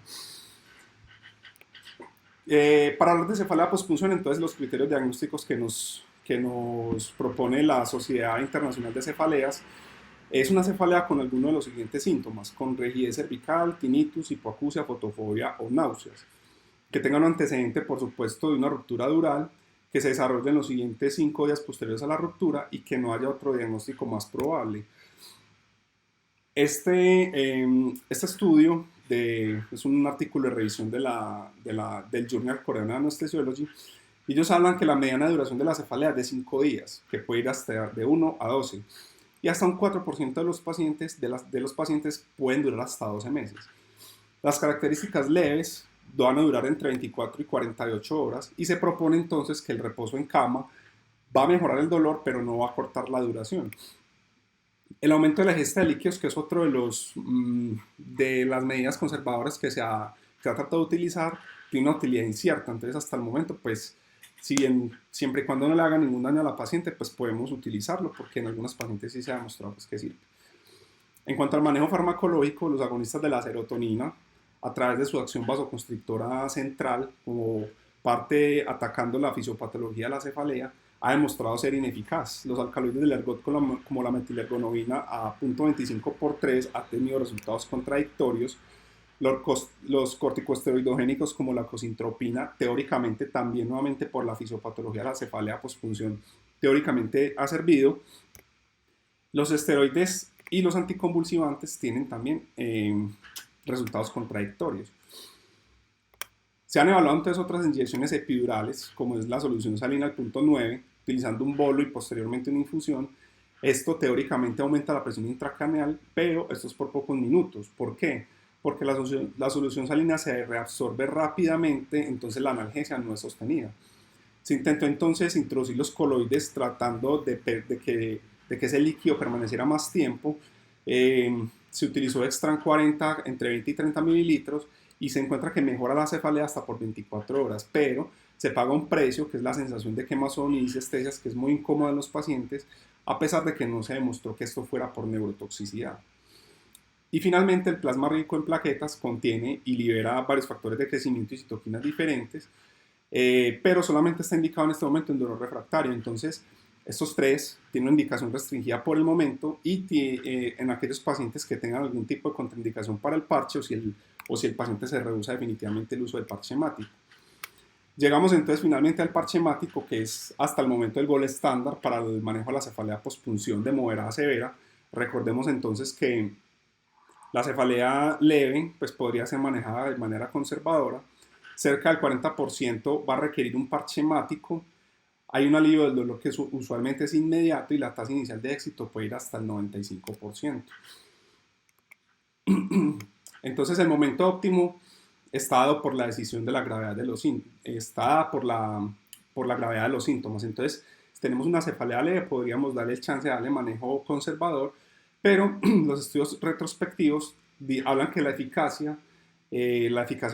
Para hablar de cefalea pospunción, entonces los criterios diagnósticos que nos propone la Sociedad Internacional de Cefaleas es una cefalea con alguno de los siguientes síntomas: con rigidez cervical, tinnitus, hipoacusia, fotofobia o náuseas, que tenga un antecedente, por supuesto, de una ruptura dural, que se desarrolle en los siguientes 5 días posteriores a la ruptura, y que no haya otro diagnóstico más probable. Este estudio es un artículo de revisión del Journal Korean Anesthesiology. Ellos hablan que la mediana duración de la cefalea es de 5 días, que puede ir hasta de 1 a 12. y hasta un 4% de los pacientes pueden durar hasta 12 meses. Las características leves van a durar entre 24 y 48 horas y se propone entonces que el reposo en cama va a mejorar el dolor, pero no va a cortar la duración. El aumento de la ingesta de líquidos, que es otro de las medidas conservadoras que se ha tratado de utilizar, tiene una utilidad incierta. Entonces, hasta el momento, pues, si bien, siempre y cuando no le haga ningún daño a la paciente, pues podemos utilizarlo, porque en algunos pacientes sí se ha demostrado pues, que sirve. En cuanto al manejo farmacológico, los agonistas de la serotonina, a través de su acción vasoconstrictora central, como parte atacando la fisiopatología de la cefalea, ha demostrado ser ineficaz. Los alcaloides del ergot como la metilergonovina a 0.25 por 3 ha tenido resultados contradictorios. Los corticosteroidogénicos como la cosintropina, teóricamente también nuevamente por la fisiopatología de la cefalea pospunción, teóricamente ha servido. Los esteroides y los anticonvulsivantes tienen también resultados contradictorios. Se han evaluado entonces otras inyecciones epidurales, como es la solución salina al punto 9, utilizando un bolo y posteriormente una infusión. Esto teóricamente aumenta la presión intracraneal, pero esto es por pocos minutos. ¿Por qué? Porque la solución salina se reabsorbe rápidamente, entonces la analgesia no es sostenida. Se intentó entonces introducir los coloides tratando de que ese líquido permaneciera más tiempo. Se utilizó Extran 40 entre 20 y 30 mililitros y se encuentra que mejora la cefalea hasta por 24 horas, pero se paga un precio que es la sensación de quemazón y disestesias, que es muy incómoda en los pacientes, a pesar de que no se demostró que esto fuera por neurotoxicidad. Y finalmente, el plasma rico en plaquetas contiene y libera varios factores de crecimiento y citoquinas diferentes, pero solamente está indicado en este momento en dolor refractario. Entonces, estos tres tienen una indicación restringida por el momento y en aquellos pacientes que tengan algún tipo de contraindicación para el parche o si el paciente se rehúsa definitivamente el uso del parche hemático. Llegamos entonces finalmente al parche hemático, que es hasta el momento el gold estándar para el manejo de la cefalea pospunción de moderada a severa. Recordemos entonces que la cefalea leve pues podría ser manejada de manera conservadora. Cerca del 40% va a requerir un parche hemático. Hay un alivio del dolor que usualmente es inmediato y la tasa inicial de éxito puede ir hasta el 95%. Entonces el momento óptimo está dado por la decisión de la gravedad de los está por la gravedad de los síntomas. Entonces, si tenemos una cefalea leve, podríamos darle el chance de darle manejo conservador, pero los estudios retrospectivos hablan que la eficacia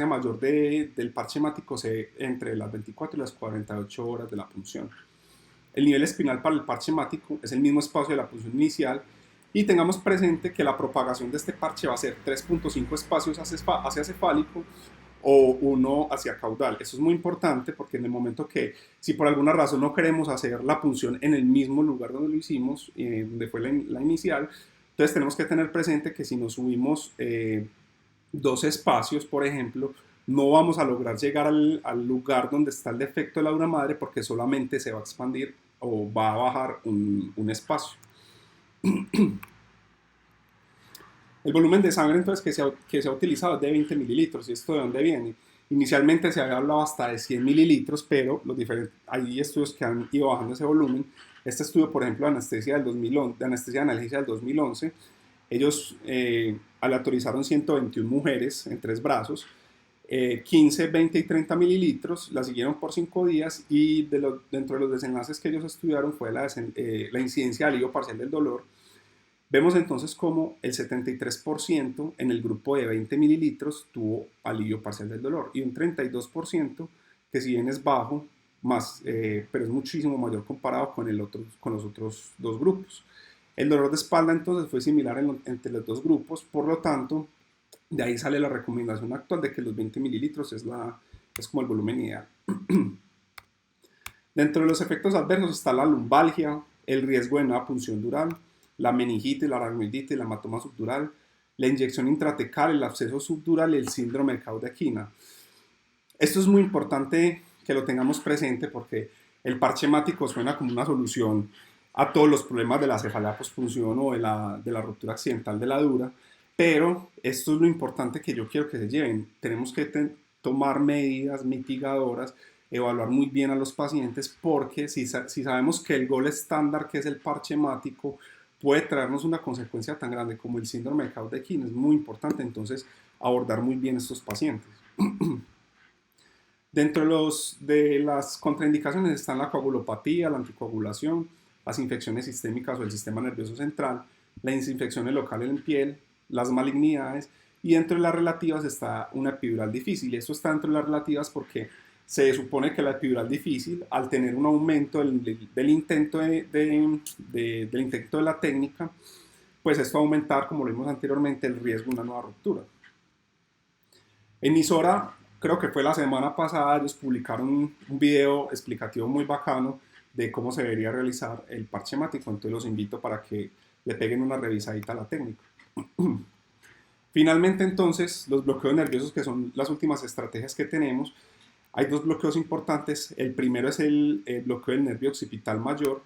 mayor del parche hemático se ve entre las 24 y las 48 horas de la punción. El nivel espinal para el parche hemático es el mismo espacio de la punción inicial y tengamos presente que la propagación de este parche va a ser 3.5 espacios hacia cefálico o 1 hacia caudal. Eso es muy importante porque en el momento que, si por alguna razón no queremos hacer la punción en el mismo lugar donde lo hicimos, donde fue la inicial, entonces tenemos que tener presente que si nos subimos 2 espacios, por ejemplo, no vamos a lograr llegar al lugar donde está el defecto de la dura madre porque solamente se va a expandir o va a bajar un espacio. El volumen de sangre entonces que se ha utilizado es de 20 mililitros. ¿Y esto de dónde viene? Inicialmente se había hablado hasta de 100 mililitros, pero hay estudios que han ido bajando ese volumen. Este estudio, por ejemplo, de anestesia analgesia del 2011, ellos aleatorizaron 121 mujeres en 3 brazos, 15, 20 y 30 mililitros, la siguieron por 5 días y dentro de los desenlaces que ellos estudiaron fue la incidencia de alivio parcial del dolor. Vemos entonces como el 73% en el grupo de 20 mililitros tuvo alivio parcial del dolor y un 32% que si bien es bajo, pero es muchísimo mayor comparado con los otros 2 grupos. El dolor de espalda entonces fue similar entre los 2 grupos, por lo tanto, de ahí sale la recomendación actual de que los 20 mililitros es como el volumen ideal. Dentro de los efectos adversos está la lumbalgia, el riesgo de nueva punción dural, la meningitis, la aracnoiditis, la hematoma subdural, la inyección intratecal, el absceso subdural y el síndrome de Cauda-Equina. Esto es muy importante que lo tengamos presente porque el parche hemático suena como una solución a todos los problemas de la cefalea pospunción o de la ruptura accidental de la dura, pero esto es lo importante que yo quiero que se lleven. Tenemos que tomar medidas mitigadoras, evaluar muy bien a los pacientes porque si sabemos que el gol estándar que es el parche hemático puede traernos una consecuencia tan grande como el síndrome de Cauda-Equine. Es muy importante entonces abordar muy bien estos pacientes. Dentro de las contraindicaciones están la coagulopatía, la anticoagulación, las infecciones sistémicas o el sistema nervioso central, las infecciones locales en piel, las malignidades, y dentro de las relativas está una epidural difícil. Y esto está dentro de las relativas porque se supone que la epidural difícil, al tener un aumento del intento del intento de la técnica, pues esto va a aumentar, como lo vimos anteriormente, el riesgo de una nueva ruptura. En Misora, creo que fue la semana pasada, ellos publicaron un video explicativo muy bacano de cómo se debería realizar el parche hemático, entonces los invito para que le peguen una revisadita a la técnica. Finalmente, entonces, los bloqueos nerviosos, que son las últimas estrategias que tenemos, hay dos bloqueos importantes. El primero es el bloqueo del nervio occipital mayor.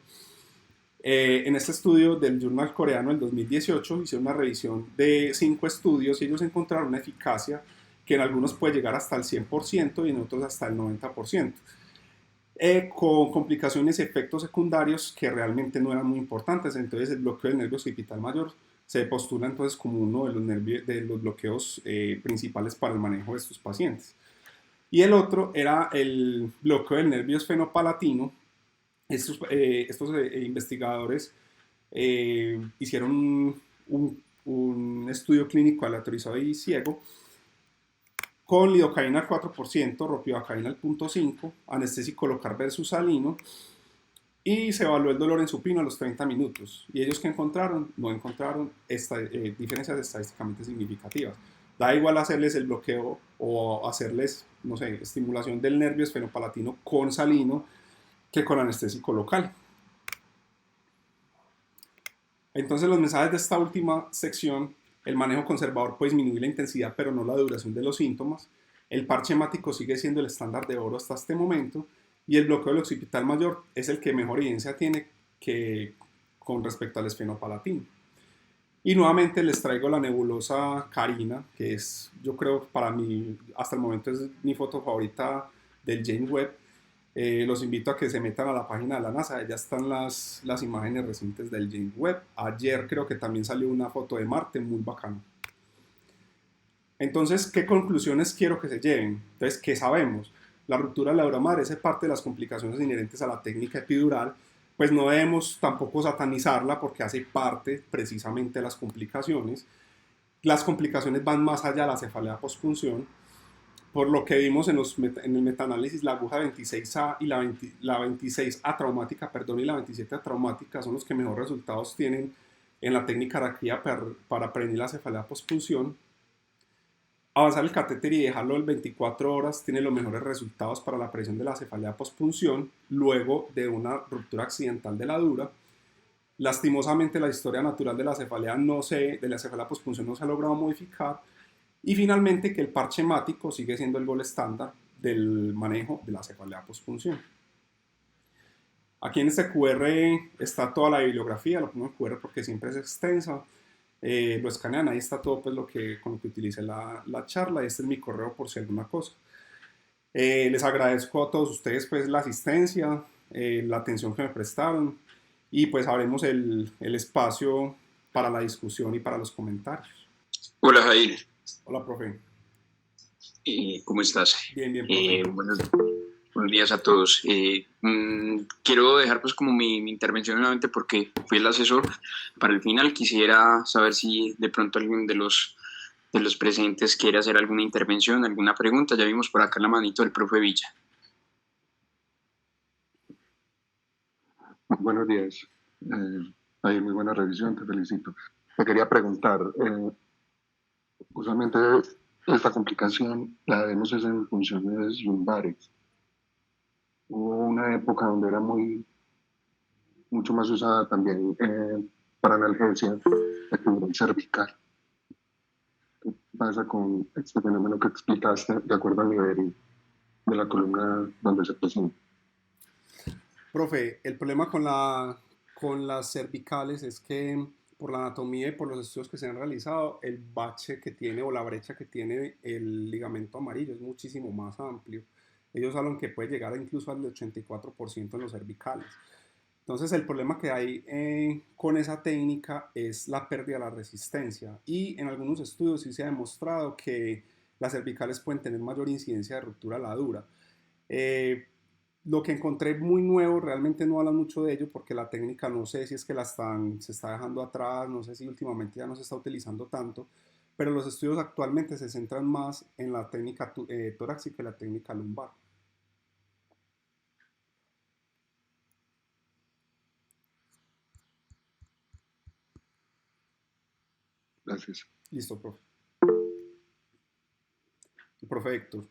En este estudio del Journal coreano del 2018 hicieron una revisión de 5 estudios y ellos encontraron una eficacia que en algunos puede llegar hasta el 100% y en otros hasta el 90%. Con complicaciones y efectos secundarios que realmente no eran muy importantes. Entonces el bloqueo del nervio occipital mayor se postula entonces como uno de los bloqueos principales para el manejo de estos pacientes. Y el otro era el bloqueo del nervio esfenopalatino. Estos investigadores hicieron un estudio clínico aleatorizado y ciego con lidocaína al 4%, ropivacaína al 0.5%, anestésico local versus salino, y se evaluó el dolor en supino a los 30 minutos. ¿Y ellos qué encontraron? No encontraron diferencias estadísticamente significativas. Da igual hacerles el bloqueo o hacerles, no sé, estimulación del nervio esfenopalatino con salino que con anestésico local. Entonces los mensajes de esta última sección: el manejo conservador puede disminuir la intensidad pero no la duración de los síntomas, el parche hemático sigue siendo el estándar de oro hasta este momento, y el bloqueo del occipital mayor es el que mejor evidencia tiene que con respecto al esfenopalatino. Y nuevamente les traigo la nebulosa Carina, que es, yo creo, para mí, hasta el momento es mi foto favorita del James Webb. Los invito a que se metan a la página de la NASA, ya están las imágenes recientes del James Webb. Ayer creo que también salió una foto de Marte, muy bacano. Entonces, ¿qué conclusiones quiero que se lleven? Entonces, ¿qué sabemos? La ruptura de la dura madre es parte de las complicaciones inherentes a la técnica epidural, pues no debemos tampoco satanizarla porque hace parte precisamente de las complicaciones. Las complicaciones van más allá de la cefalea postpunción. Por lo que vimos en el metaanálisis, la aguja 26A y la 26A traumática, y la 27A traumática son los que mejor resultados tienen en la técnica raquía para prevenir la cefalea postpunción. Avanzar el catéter y dejarlo en 24 horas tiene los mejores resultados para la presión de la cefalea postpunción luego de una ruptura accidental de la dura. Lastimosamente, la historia natural de la cefalea postpunción no se ha logrado modificar. Y finalmente, que el parche hemático sigue siendo el gol estándar del manejo de la cefalea postpunción. Aquí en este QR está toda la bibliografía, lo pongo en QR porque siempre es extensa. Lo escanean, ahí está todo pues, con lo que utilicé la charla, y este es mi correo por si alguna cosa. Les agradezco a todos ustedes pues, la asistencia, la atención que me prestaron, y pues abrimos el espacio para la discusión y para los comentarios. Hola Jair. Hola, profe. ¿Cómo estás? Bien, bien, profe. Buenos días a todos. Quiero dejar pues como mi intervención nuevamente porque fui el asesor. Para el final quisiera saber si de pronto alguien de los presentes quiere hacer alguna intervención, alguna pregunta. Ya vimos por acá la manito del profe Villa. Buenos días. Hay muy buena revisión, te felicito. Te quería preguntar, usualmente esta complicación la vemos en funciones lumbares. Hubo una época donde era mucho más usada también para analgesia de tiburón cervical. ¿Qué pasa con este fenómeno que explicaste de acuerdo al nivel de la columna donde se presenta? Profe, el problema con las cervicales es que por la anatomía y por los estudios que se han realizado, el bache que tiene o la brecha que tiene el ligamento amarillo es muchísimo más amplio. Ellos hablan que puede llegar incluso al 84% en los cervicales. Entonces el problema que hay con esa técnica es la pérdida de la resistencia y en algunos estudios sí se ha demostrado que las cervicales pueden tener mayor incidencia de ruptura a la dura. Eh, lo que encontré muy nuevo, realmente no hablan mucho de ello porque la técnica no sé si es que se está dejando atrás, no sé si últimamente ya no se está utilizando tanto, pero los estudios actualmente se centran más en la técnica torácica y la técnica lumbar. Gracias. Listo, profe. El profe Héctor.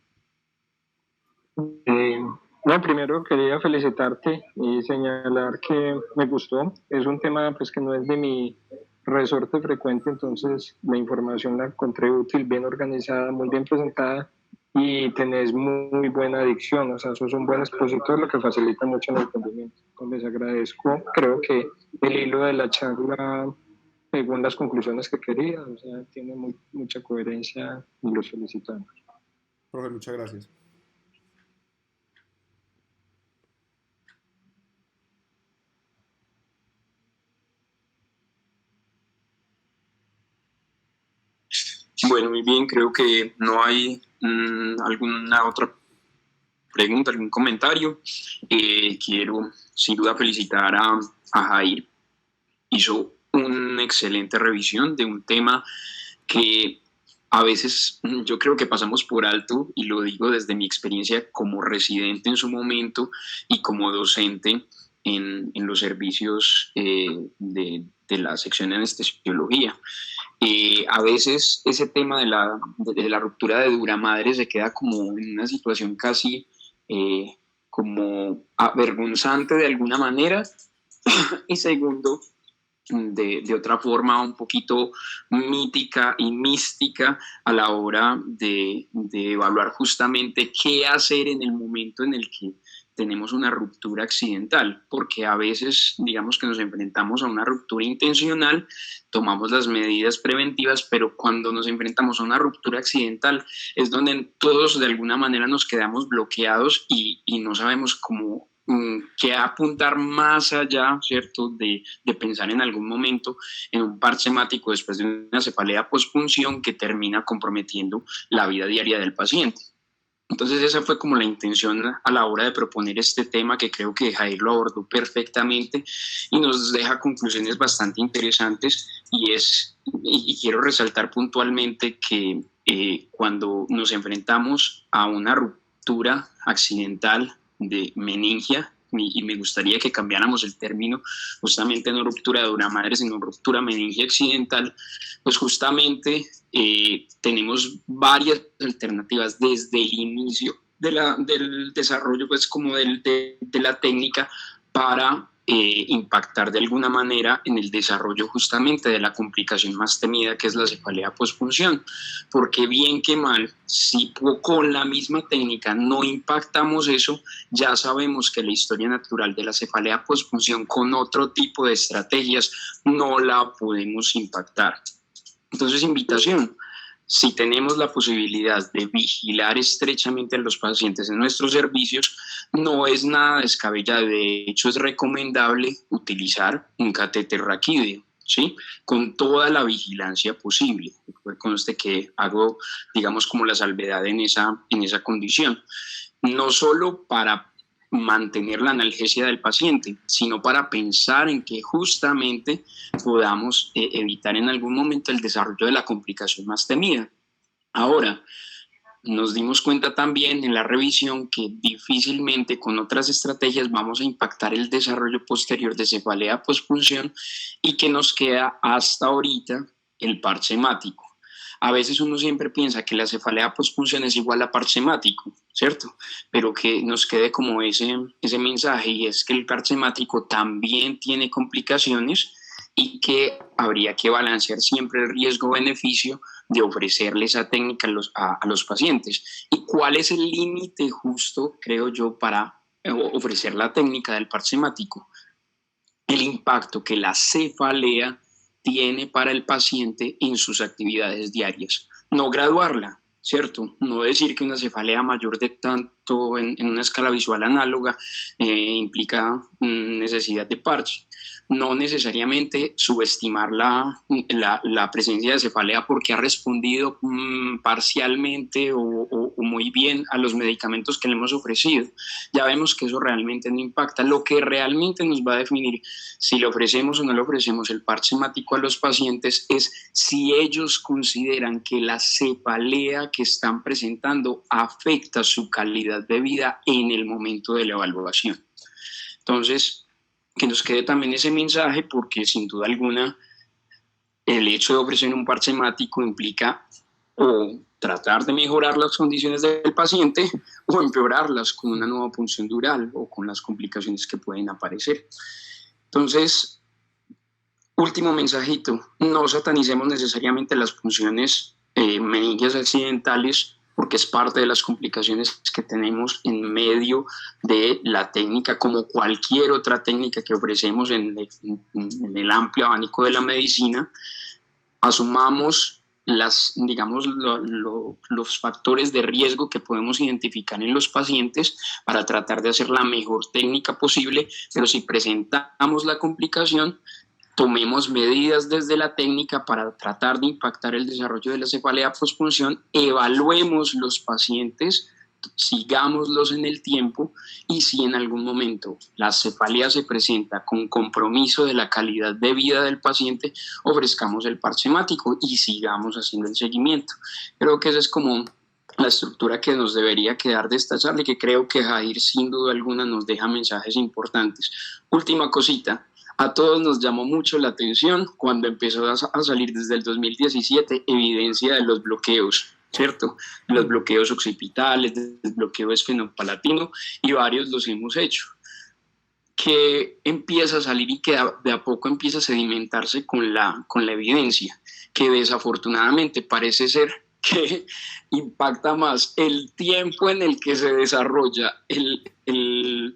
Eh, no, primero quería felicitarte y señalar que me gustó. Es un tema pues que no es de mi resorte frecuente, entonces la información la encontré útil, bien organizada, muy bien presentada y tenés muy buena dicción, o sea, sos un buen expositor, lo que facilita mucho el entendimiento. Entonces agradezco, creo que el hilo de la charla, según las conclusiones que quería, o sea, tiene mucha coherencia y los felicitamos. Profe, muchas gracias. Bueno, muy bien, creo que no hay alguna otra pregunta, algún comentario. Quiero sin duda felicitar a Jair. Hizo una excelente revisión de un tema que a veces yo creo que pasamos por alto, y lo digo desde mi experiencia como residente en su momento y como docente en los servicios de la sección de anestesiología. A veces ese tema de la ruptura de dura madre se queda como en una situación casi como avergonzante de alguna manera. Y segundo, de otra forma un poquito mítica y mística a la hora de evaluar justamente qué hacer en el momento en el que tenemos una ruptura accidental, porque a veces digamos que nos enfrentamos a una ruptura intencional, tomamos las medidas preventivas, pero cuando nos enfrentamos a una ruptura accidental es donde todos de alguna manera nos quedamos bloqueados y no sabemos cómo que apuntar más allá, ¿cierto?, de pensar en algún momento en un parche hemático después de una cefalea pospunción que termina comprometiendo la vida diaria del paciente. Entonces esa fue como la intención a la hora de proponer este tema, que creo que Jair lo abordó perfectamente y nos deja conclusiones bastante interesantes, y quiero resaltar puntualmente que cuando nos enfrentamos a una ruptura accidental de meningia, y me gustaría que cambiáramos el término, justamente no ruptura de dura madre, sino ruptura meningia accidental, pues justamente tenemos varias alternativas desde el inicio del desarrollo, pues como de la técnica, para impactar de alguna manera en el desarrollo justamente de la complicación más temida, que es la cefalea pospunción. Porque bien que mal, si con la misma técnica no impactamos eso, ya sabemos que la historia natural de la cefalea pospunción con otro tipo de estrategias no la podemos impactar. Entonces, invitación: si tenemos la posibilidad de vigilar estrechamente a los pacientes en nuestros servicios, no es nada descabellado. De hecho, es recomendable utilizar un catéter raquídeo, ¿sí?, con toda la vigilancia posible. Conste que hago, digamos, como la salvedad en esa condición. No solo para mantener la analgesia del paciente, sino para pensar en que justamente podamos evitar en algún momento el desarrollo de la complicación más temida. Ahora, nos dimos cuenta también en la revisión que difícilmente con otras estrategias vamos a impactar el desarrollo posterior de cefalea pospunción, y que nos queda hasta ahorita el parche hemático. A veces uno siempre piensa que la cefalea pospunción es igual a parche hemático, ¿cierto? Pero que nos quede como ese mensaje, y es que el parche hemático también tiene complicaciones y que habría que balancear siempre el riesgo-beneficio de ofrecerle esa técnica a los pacientes. ¿Y cuál es el límite justo, creo yo, para ofrecer la técnica del parche hemático? El impacto que la cefalea tiene para el paciente en sus actividades diarias. No graduarla, ¿cierto? No decir que una cefalea mayor de corto en una escala visual análoga, implica necesidad de parche. No necesariamente subestimar la presencia de cefalea porque ha respondido parcialmente o muy bien a los medicamentos que le hemos ofrecido. Ya vemos que eso realmente no impacta. Lo que realmente nos va a definir si le ofrecemos o no le ofrecemos el parche hemático a los pacientes es si ellos consideran que la cefalea que están presentando afecta su calidad de vida en el momento de la evaluación. Entonces, que nos quede también ese mensaje, porque sin duda alguna el hecho de ofrecer un parche hemático implica o tratar de mejorar las condiciones del paciente o empeorarlas con una nueva punción dural o con las complicaciones que pueden aparecer. Entonces, último mensajito, no satanicemos necesariamente las punciones meningias accidentales porque es parte de las complicaciones que tenemos en medio de la técnica, como cualquier otra técnica que ofrecemos en el amplio abanico de la medicina. Asumamos los factores de riesgo que podemos identificar en los pacientes para tratar de hacer la mejor técnica posible, pero si presentamos la complicación, tomemos medidas desde la técnica para tratar de impactar el desarrollo de la cefalea postpunción, evaluemos los pacientes, sigámoslos en el tiempo y si en algún momento la cefalea se presenta con compromiso de la calidad de vida del paciente, ofrezcamos el parche hemático y sigamos haciendo el seguimiento. Creo que esa es como la estructura que nos debería quedar de esta charla y que creo que Jair sin duda alguna nos deja mensajes importantes. Última cosita. A todos nos llamó mucho la atención cuando empezó a salir desde el 2017 evidencia de los bloqueos, ¿cierto? Los bloqueos occipitales, del bloqueo esfenopalatino y varios los hemos hecho. Que empieza a salir y que de a poco empieza a sedimentarse con la evidencia, que desafortunadamente parece ser que impacta más el tiempo en el que se desarrolla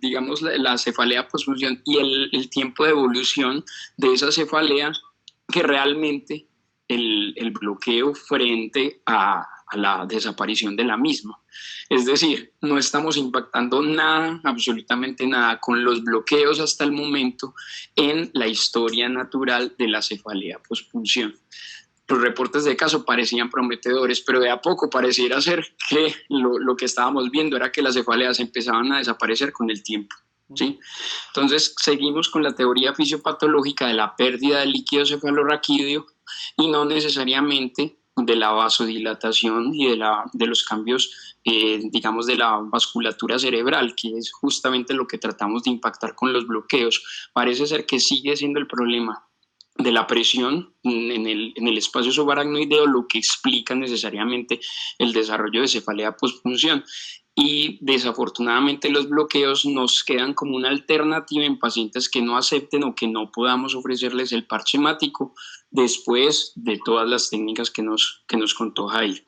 digamos, la cefalea postpunción y el tiempo de evolución de esa cefalea que realmente el bloqueo frente a la desaparición de la misma. Es decir, no estamos impactando nada, absolutamente nada, con los bloqueos hasta el momento en la historia natural de la cefalea postpunción. Los reportes de caso parecían prometedores, pero de a poco pareciera ser que lo que estábamos viendo era que las cefaleas empezaban a desaparecer con el tiempo, ¿sí? Entonces, seguimos con la teoría fisiopatológica de la pérdida del líquido cefalorraquídeo y no necesariamente de la vasodilatación y de los cambios, digamos, de la vasculatura cerebral, que es justamente lo que tratamos de impactar con los bloqueos. Parece ser que sigue siendo el problema de la presión en el espacio subaracnoideo lo que explica necesariamente el desarrollo de cefalea postpunción. Y desafortunadamente los bloqueos nos quedan como una alternativa en pacientes que no acepten o que no podamos ofrecerles el parche hemático después de todas las técnicas que nos contó Jair.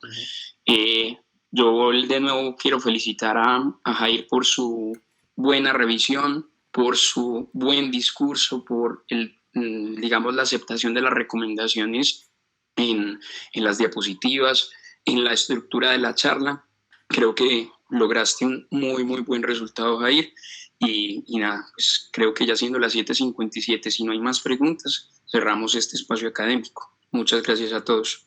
Yo de nuevo quiero felicitar a Jair por su buena revisión, por su buen discurso, por digamos, la aceptación de las recomendaciones en las diapositivas, en la estructura de la charla. Creo que lograste un muy, muy buen resultado, Jair. Y nada, pues creo que ya siendo las 7:57, si no hay más preguntas, cerramos este espacio académico. Muchas gracias a todos.